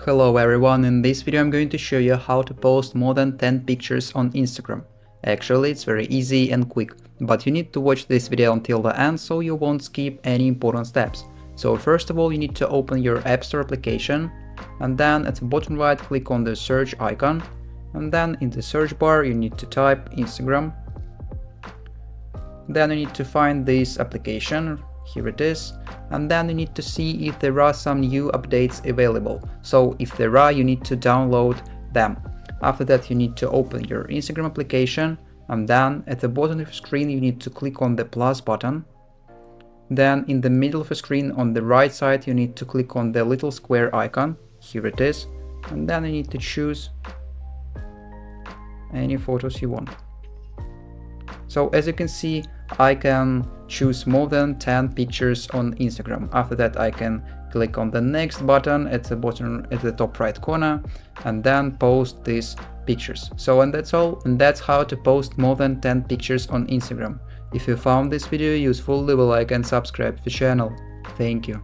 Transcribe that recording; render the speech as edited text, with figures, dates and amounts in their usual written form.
Hello everyone, in this video I'm going to show you how to post more than 10 pictures on Instagram. Actually, it's very easy and quick, but you need to watch this video until the end so you won't skip any important steps. So first of all, you need to open your App Store application, and then at the bottom right click on the search icon, and then in the search bar you need to type Instagram. Then you need to find this application, here it is, and then you need to see if there are some new updates available. So if there are, you need to download them. After that you need to open your Instagram application, and then at the bottom of the screen you need to click on the plus button. Then in the middle of the screen on the right side you need to click on the little square icon, here it is, and then you need to choose any photos you want. So as you can see, I can choose more than 10 pictures on Instagram. After that I can click on the next button at the bottom at the top right corner and then post these pictures. And that's all, and that's how to post more than 10 pictures on Instagram. If you found this video useful, leave a like and subscribe to the channel. Thank you.